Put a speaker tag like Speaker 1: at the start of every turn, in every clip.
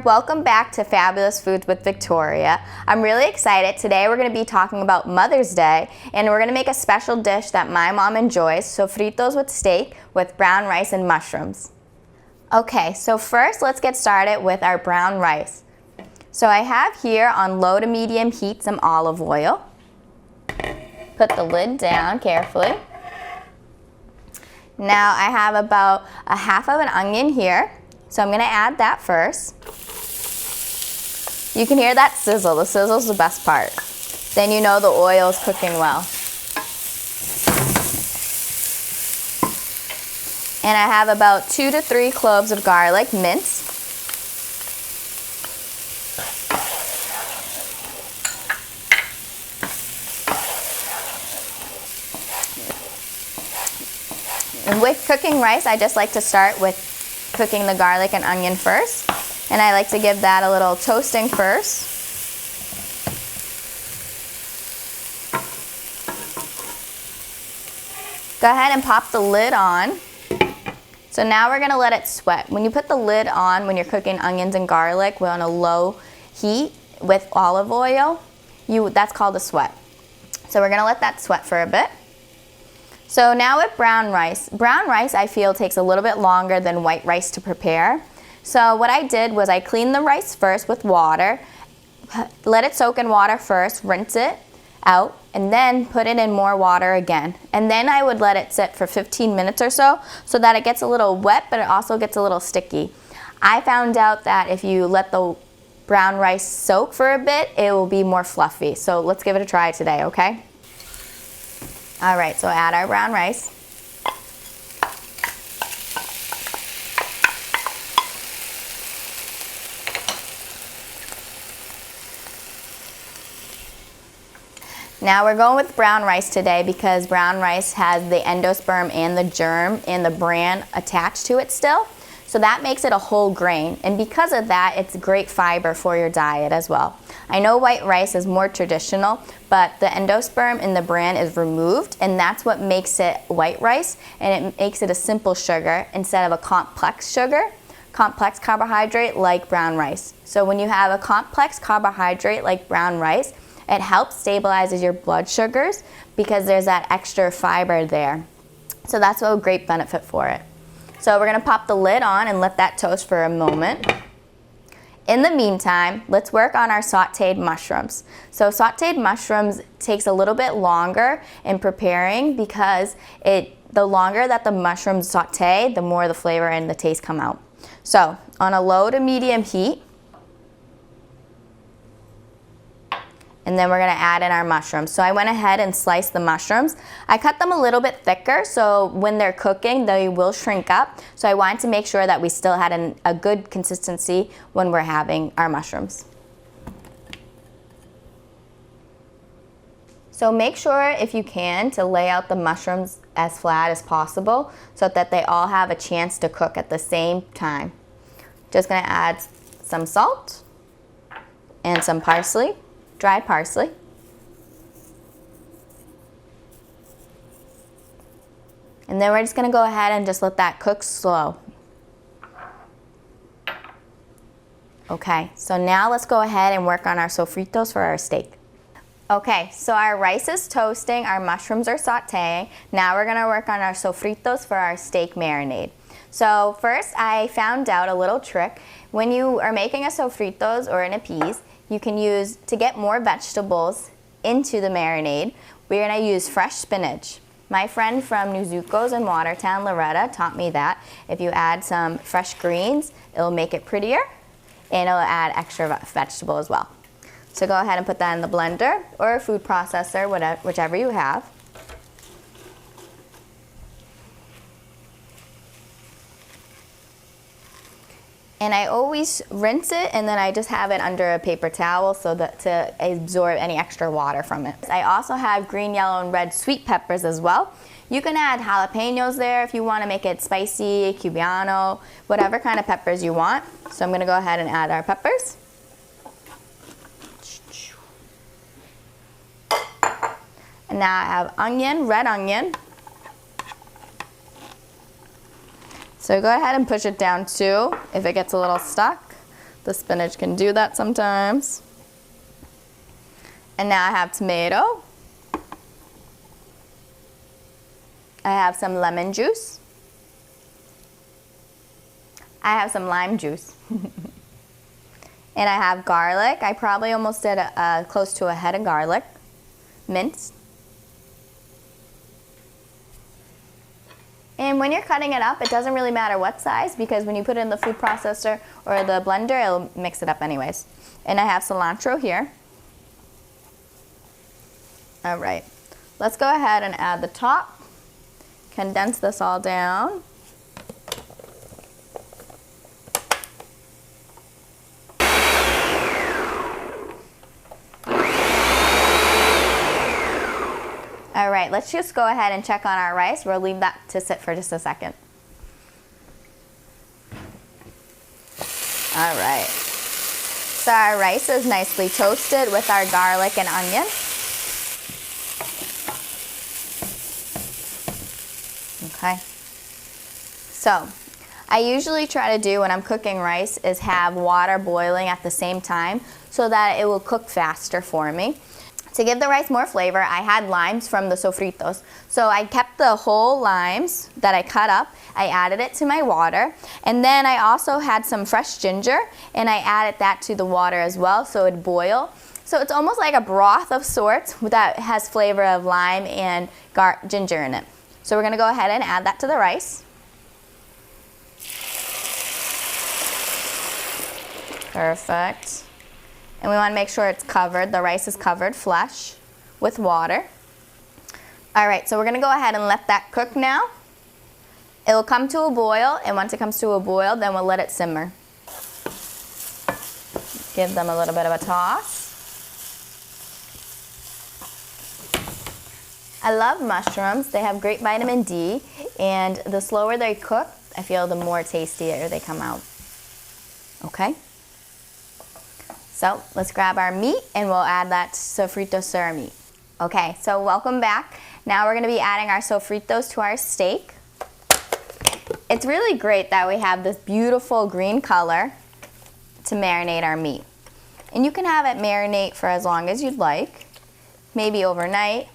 Speaker 1: Welcome back to Fabulous Foods with Victoria. I'm really excited. Today we're going to be talking about Mother's Day, and we're going to make a special dish that my mom enjoys, sofritos with steak with brown rice and mushrooms. Okay, so first let's get started with our brown rice. So I have here on low to medium heat some olive oil. Put the lid down carefully. Now I have about a half of an onion here, so I'm going to add that first. You can hear that sizzle. The sizzle's the best part. Then you know the oil is cooking well. And I have about 2 to 3 cloves of garlic minced. And with cooking rice, I just like to start with cooking the garlic and onion first. And I like to give that a little toasting first. Go ahead and pop the lid on. So now we're gonna let it sweat. When you put the lid on, when you're cooking onions and garlic, we're on a low heat with olive oil, that's called a sweat. So we're gonna let that sweat for a bit. So now with brown rice I feel takes a little bit longer than white rice to prepare. So what I did was I cleaned the rice first with water, let it soak in water first, rinse it out, and then put it in more water again. And then I would let it sit for 15 minutes or so that it gets a little wet, but it also gets a little sticky. I found out that if you let the brown rice soak for a bit, it will be more fluffy. So let's give it a try today, okay? All right, so add our brown rice. Now we're going with brown rice today because brown rice has the endosperm and the germ and the bran attached to it still. So that makes it a whole grain. And because of that, it's great fiber for your diet as well. I know white rice is more traditional, but the endosperm and the bran is removed, and that's what makes it white rice, and it makes it a simple sugar instead of a complex sugar, complex carbohydrate like brown rice. So when you have a complex carbohydrate like brown rice, it helps stabilizes your blood sugars because there's that extra fiber there. So that's a great benefit for it. So we're gonna pop the lid on and let that toast for a moment. In the meantime, let's work on our sauteed mushrooms. So sauteed mushrooms takes a little bit longer in preparing because the longer that the mushrooms saute, the more the flavor and the taste come out. So on a low to medium heat, and then we're gonna add in our mushrooms. So I went ahead and sliced the mushrooms. I cut them a little bit thicker, so when they're cooking, they will shrink up. So I wanted to make sure that we still had a good consistency when we're having our mushrooms. So make sure, if you can, to lay out the mushrooms as flat as possible so that they all have a chance to cook at the same time. Just gonna add some salt and some parsley. Dried parsley. And then we're just gonna go ahead and just let that cook slow. Okay, so now let's go ahead and work on our sofritos for our steak. Okay, so our rice is toasting, our mushrooms are sauteing. Now we're gonna work on our sofritos for our steak marinade. So first I found out a little trick. When you are making a sofritos or an appease, you can use, to get more vegetables into the marinade, we're gonna use fresh spinach. My friend from Nuzuko's in Watertown, Loretta, taught me that if you add some fresh greens, it'll make it prettier and it'll add extra vegetable as well. So go ahead and put that in the blender or a food processor, whichever you have. And I always rinse it, and then I just have it under a paper towel so that to absorb any extra water from it. I also have green, yellow, and red sweet peppers as well. You can add jalapenos there if you want to make it spicy, cubano, whatever kind of peppers you want. So I'm going to go ahead and add our peppers. And now I have onion, red onion. So go ahead and push it down too if it gets a little stuck. The spinach can do that sometimes. And now I have tomato. I have some lemon juice. I have some lime juice. And I have garlic. I probably almost did close to a head of garlic, minced. And when you're cutting it up, it doesn't really matter what size, because when you put it in the food processor or the blender, it'll mix it up anyways. And I have cilantro here. All right, let's go ahead and add the top. Condense this all down. All right, let's just go ahead and check on our rice. We'll leave that to sit for just a second. All right, so our rice is nicely toasted with our garlic and onion. Okay, so I usually try to do when I'm cooking rice is have water boiling at the same time so that it will cook faster for me. To give the rice more flavor, I had limes from the Sofritos. So I kept the whole limes that I cut up, I added it to my water, and then I also had some fresh ginger, and I added that to the water as well so it'd boil. So it's almost like a broth of sorts that has flavor of lime and ginger in it. So we're gonna go ahead and add that to the rice. Perfect. And we want to make sure it's covered, the rice is covered flush with water. All right, so we're gonna go ahead and let that cook now. It will come to a boil, and once it comes to a boil, then we'll let it simmer. Give them a little bit of a toss. I love mushrooms. They have great vitamin D, and the slower they cook, I feel the more tastier they come out. Okay? So let's grab our meat and we'll add that sofrito to our meat. Okay, so welcome back. Now we're gonna be adding our sofritos to our steak. It's really great that we have this beautiful green color to marinate our meat. And you can have it marinate for as long as you'd like, maybe overnight.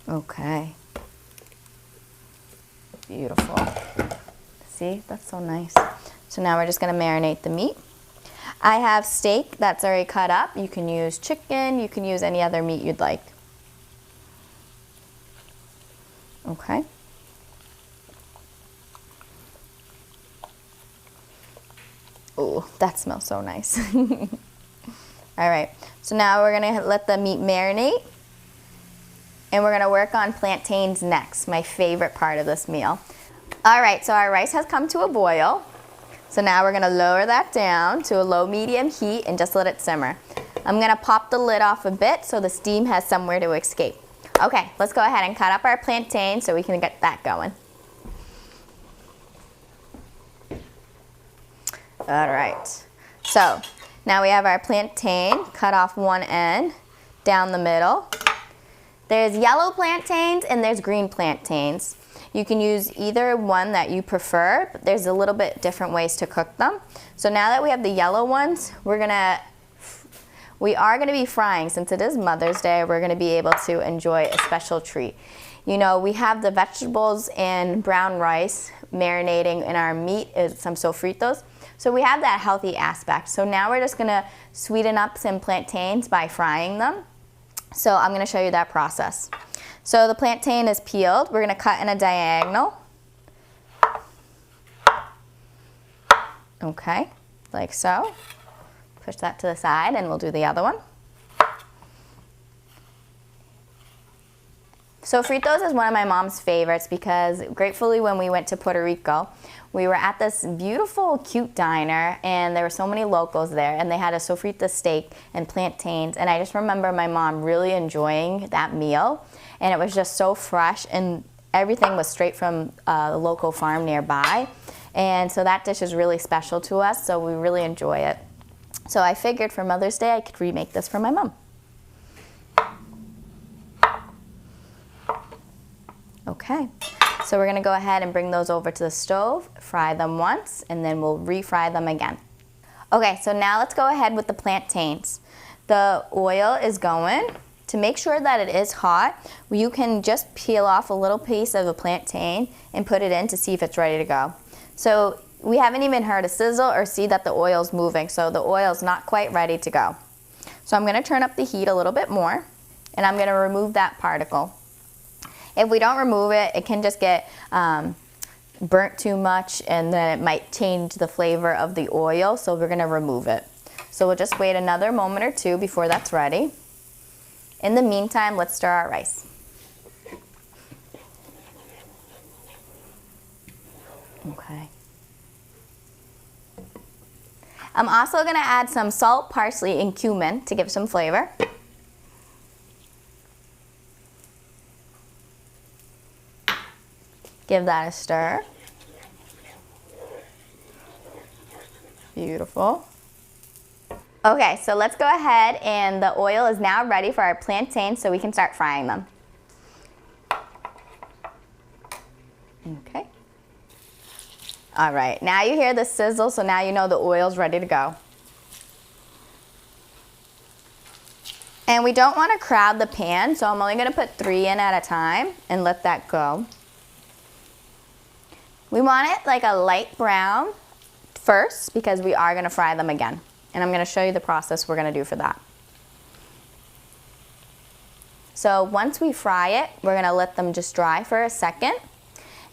Speaker 1: Okay. Beautiful. See, that's so nice. So now we're just gonna marinate the meat. I have steak that's already cut up. You can use chicken, you can use any other meat you'd like. Okay. Oh, that smells so nice. All right, so now we're gonna let the meat marinate, and we're gonna work on plantains next, my favorite part of this meal. All right, so our rice has come to a boil. So now we're gonna lower that down to a low medium heat and just let it simmer. I'm gonna pop the lid off a bit so the steam has somewhere to escape. Okay, let's go ahead and cut up our plantain so we can get that going. All right, so now we have our plantain cut off one end down the middle. There's yellow plantains and there's green plantains. You can use either one that you prefer, but there's a little bit different ways to cook them. So now that we have the yellow ones, we are gonna be frying. Since it is Mother's Day, we're gonna be able to enjoy a special treat. You know, we have the vegetables and brown rice marinating in our meat, some sofritos. So we have that healthy aspect. So now we're just gonna sweeten up some plantains by frying them. So I'm gonna show you that process. So the plantain is peeled. We're gonna cut in a diagonal. Okay, like so. Push that to the side and we'll do the other one. Sofritos is one of my mom's favorites because gratefully when we went to Puerto Rico, we were at this beautiful, cute diner and there were so many locals there and they had a sofrito steak and plantains, and I just remember my mom really enjoying that meal, and it was just so fresh and everything was straight from a local farm nearby, and so that dish is really special to us, so we really enjoy it. So I figured for Mother's Day I could remake this for my mom. Okay, So we're gonna go ahead and bring those over to the stove, fry them once, and then we'll refry them again. Okay, so now let's go ahead with the plantains. The oil is going. To make sure that it is hot, you can just peel off a little piece of a plantain and put it in to see if it's ready to go. So we haven't even heard a sizzle or see that the oil's moving, so the oil's not quite ready to go. So I'm gonna turn up the heat a little bit more, and I'm gonna remove that particle. If we don't remove it, it can just get burnt too much, and then it might change the flavor of the oil, so we're gonna remove it. So we'll just wait another moment or two before that's ready. In the meantime, let's stir our rice. Okay. I'm also gonna add some salt, parsley, and cumin to give some flavor. Give that a stir. Beautiful. Okay, so let's go ahead, and the oil is now ready for our plantains so we can start frying them. Okay. All right, now you hear the sizzle, so now you know the oil's ready to go. And we don't want to crowd the pan, so I'm only going to put 3 in at a time and let that go. We want it like a light brown first because we are going to fry them again. And I'm going to show you the process we're going to do for that. So once we fry it, we're going to let them just dry for a second.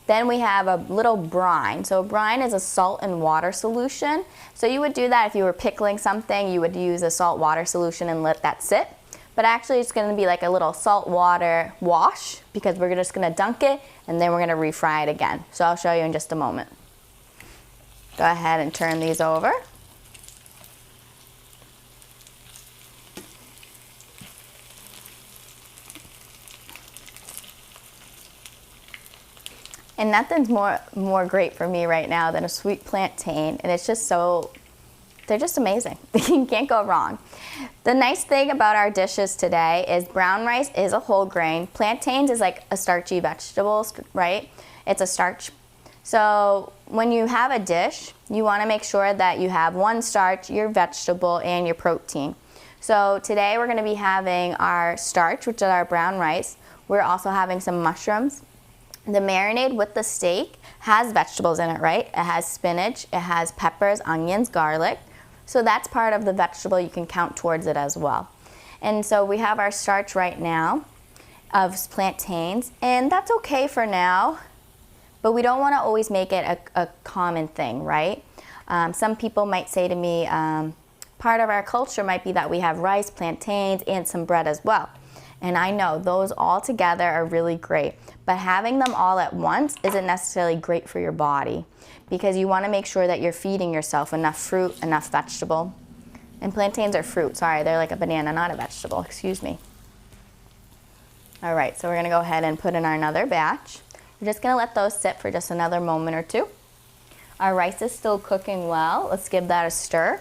Speaker 1: Then we have a little brine. So brine is a salt and water solution. So you would do that if you were pickling something, you would use a salt water solution and let that sit. But actually it's going to be like a little salt water wash because we're just going to dunk it and then we're going to refry it again. So I'll show you in just a moment. Go ahead and turn these over. And nothing's more great for me right now than a sweet plantain, and it's just so, they're just amazing. You can't go wrong. The nice thing about our dishes today is brown rice is a whole grain. Plantains is like a starchy vegetable, right? It's a starch. So when you have a dish, you want to make sure that you have one starch, your vegetable, and your protein. So today we're going to be having our starch, which is our brown rice. We're also having some mushrooms. The marinade with the steak has vegetables in it, right? It has spinach, it has peppers, onions, garlic. So that's part of the vegetable. You can count towards it as well. And so we have our starch right now of plantains, and that's okay for now, but we don't want to always make it a common thing, right? Some people might say to me, part of our culture might be that we have rice, plantains, and some bread as well. And I know those all together are really great, but having them all at once isn't necessarily great for your body because you want to make sure that you're feeding yourself enough fruit, enough vegetable. And plantains are fruit, sorry, they're like a banana, not a vegetable, excuse me. All right, so we're gonna go ahead and put in our another batch. We're just gonna let those sit for just another moment or two. Our rice is still cooking well. Let's give that a stir.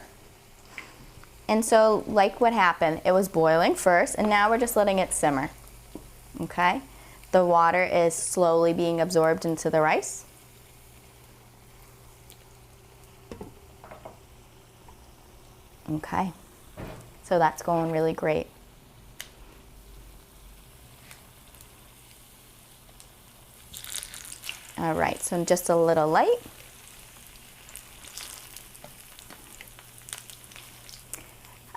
Speaker 1: And so like what happened, it was boiling first and now we're just letting it simmer, okay? The water is slowly being absorbed into the rice. Okay, so that's going really great. All right, so just a little light.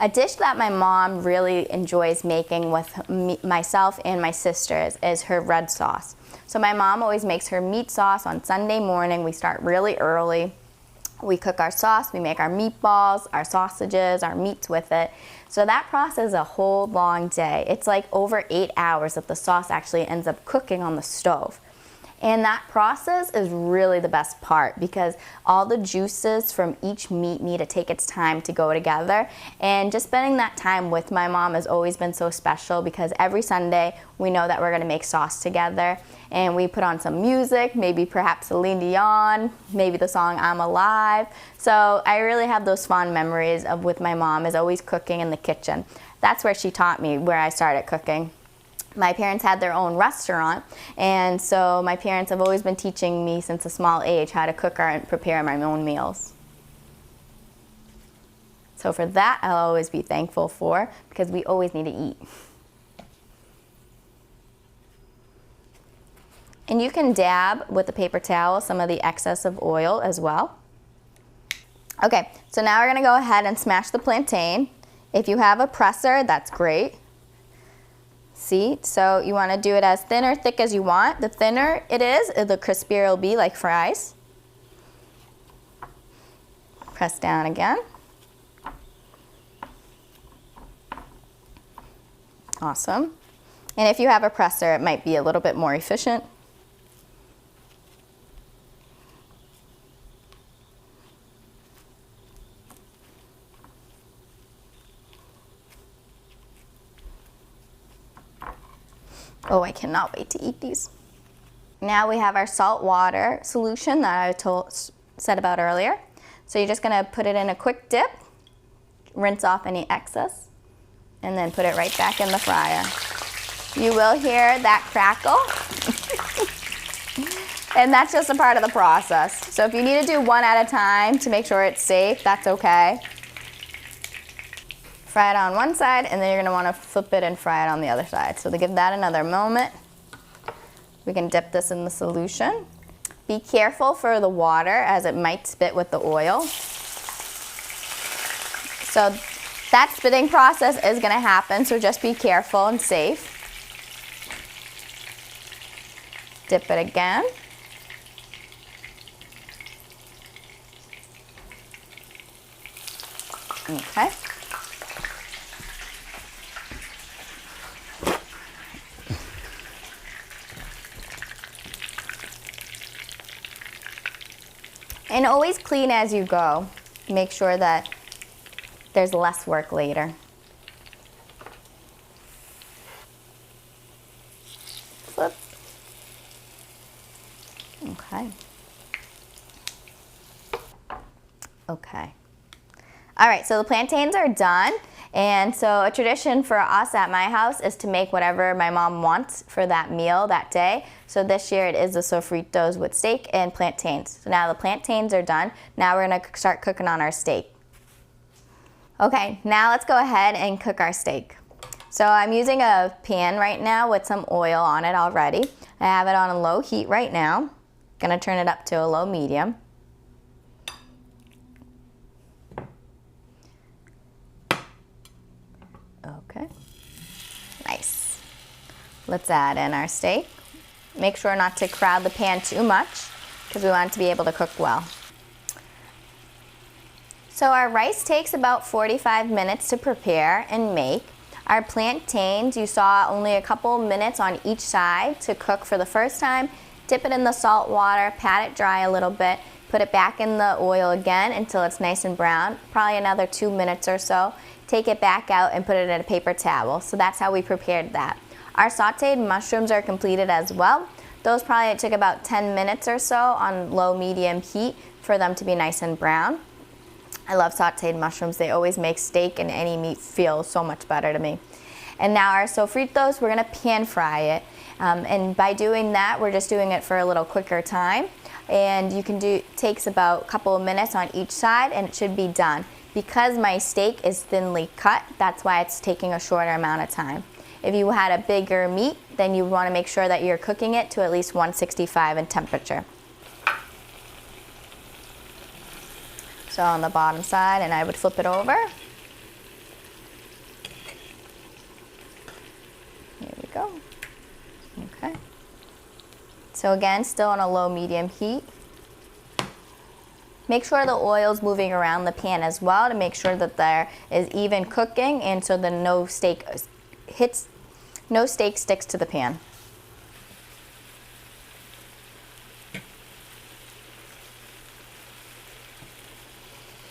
Speaker 1: A dish that my mom really enjoys making with myself and my sisters is her red sauce. So my mom always makes her meat sauce on Sunday morning. We start really early. We cook our sauce, we make our meatballs, our sausages, our meats with it. So that process is a whole long day. It's like over 8 hours that the sauce actually ends up cooking on the stove. And that process is really the best part because all the juices from each meat need to take its time to go together. And just spending that time with my mom has always been so special because every Sunday we know that we're gonna make sauce together and we put on some music, maybe perhaps Celine Dion, maybe the song I'm Alive. So I really have those fond memories of with my mom is always cooking in the kitchen. That's where she taught me where I started cooking. My parents had their own restaurant, and so my parents have always been teaching me since a small age how to cook and prepare my own meals. So for that, I'll always be thankful for, because we always need to eat. And you can dab with a paper towel some of the excess of oil as well. Okay, so now we're gonna go ahead and smash the plantain. If you have a presser, that's great. See, so you wanna do it as thin or thick as you want. The thinner it is, the crispier it'll be, like fries. Press down again. Awesome. And if you have a presser, it might be a little bit more efficient. Oh, I cannot wait to eat these. Now we have our salt water solution that I said about earlier. So you're just gonna put it in a quick dip, rinse off any excess, and then put it right back in the fryer. You will hear that crackle. And that's just a part of the process. So if you need to do one at a time to make sure it's safe, that's okay. Fry it on one side, and then you're gonna wanna flip it and fry it on the other side. So to give that another moment, we can dip this in the solution. Be careful for the water, as it might spit with the oil. So that spitting process is gonna happen, so just be careful and safe. Dip it again. Okay. And always clean as you go. Make sure that there's less work later. Flip. Okay. Okay. All right, so the plantains are done. And so a tradition for us at my house is to make whatever my mom wants for that meal that day. So this year it is the sofritos with steak and plantains. So now the plantains are done. Now we're gonna start cooking on our steak. Okay, now let's go ahead and cook our steak. So I'm using a pan right now with some oil on it already. I have it on a low heat right now. Gonna turn it up to a low medium. Okay, nice. Let's add in our steak. Make sure not to crowd the pan too much, because we want it to be able to cook well. So our rice takes about 45 minutes to prepare and make. Our plantains, you saw only a couple minutes on each side to cook for the first time. Dip it in the salt water, pat it dry a little bit, put it back in the oil again until it's nice and brown, probably another 2 minutes or so. Take it back out and put it in a paper towel. So that's how we prepared that. Our sauteed mushrooms are completed as well. Those probably took about 10 minutes or so on low medium heat for them to be nice and brown. I love sauteed mushrooms. They always make steak and any meat feel so much better to me. And now our sofritos, we're gonna pan fry it. And by doing that, we're just doing it for a little quicker time. And you can do, takes about a couple of minutes on each side and it should be done. Because my steak is thinly cut, that's why it's taking a shorter amount of time. If you had a bigger meat, then you want to make sure that you're cooking it to at least 165 in temperature. So on the bottom side, and I would flip it over. Here we go. Okay. So again, still on a low medium heat. Make sure the oil's moving around the pan as well to make sure that there is even cooking, and so that no steak sticks to the pan.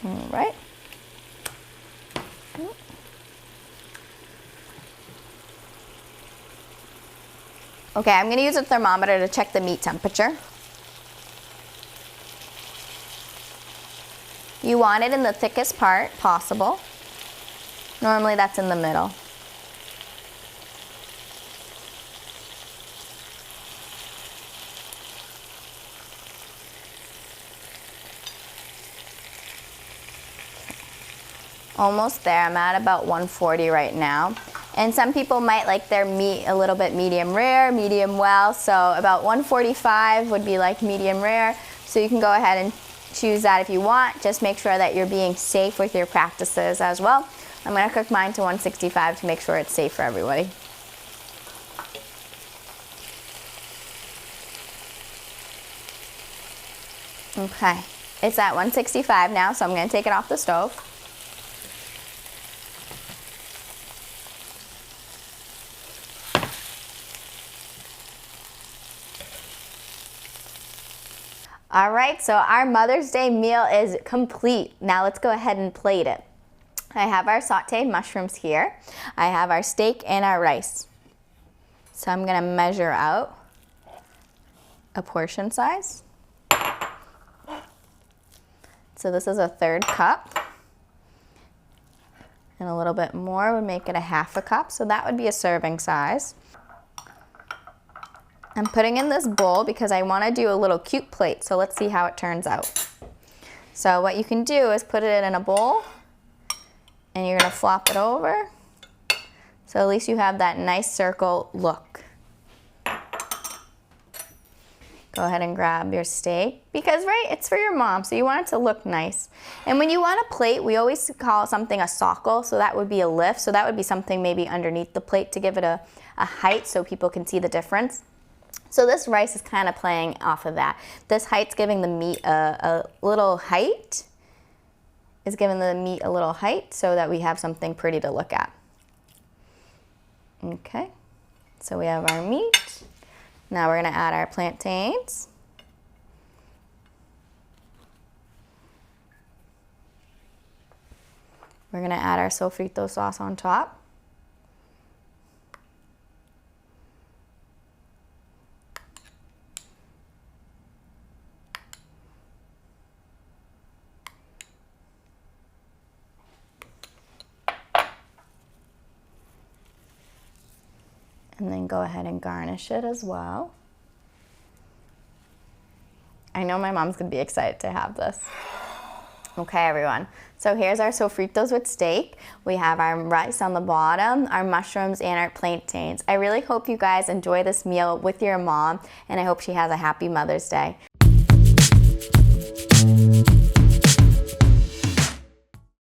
Speaker 1: All right. Okay, I'm gonna use a thermometer to check the meat temperature. You want it in the thickest part possible. Normally that's in the middle. Almost there. I'm at about 140 right now. And some people might like their meat a little bit medium rare, medium well. So about 145 would be like medium rare. So you can go ahead and choose that if you want. Just make sure that you're being safe with your practices as well. I'm gonna cook mine to 165 to make sure it's safe for everybody. Okay, it's at 165 now, so I'm gonna take it off the stove. All right, so our Mother's Day meal is complete. Now let's go ahead and plate it. I have our sauteed mushrooms here. I have our steak and our rice. So I'm gonna measure out a portion size. So this is a 1/3 cup. And a little bit more would make it a 1/2 cup. So that would be a serving size. I'm putting in this bowl because I want to do a little cute plate, so let's see how it turns out. So what you can do is put it in a bowl and you're going to flop it over, so at least you have that nice circle look. Go ahead and grab your steak because, right, it's for your mom, so you want it to look nice. And when you want a plate, we always call something a sockle, so that would be a lift, so that would be something maybe underneath the plate to give it a height so people can see the difference. So this rice is kind of playing off of that. This height's giving the meat a little height. Is giving the meat a little height so that we have something pretty to look at. Okay, so we have our meat. Now we're gonna add our plantains. We're gonna add our sofrito sauce on top. And then go ahead and garnish it as well. I know my mom's gonna be excited to have this. Okay, everyone. So here's our sofritos with steak. We have our rice on the bottom, our mushrooms, and our plantains. I really hope you guys enjoy this meal with your mom, and I hope she has a happy Mother's Day.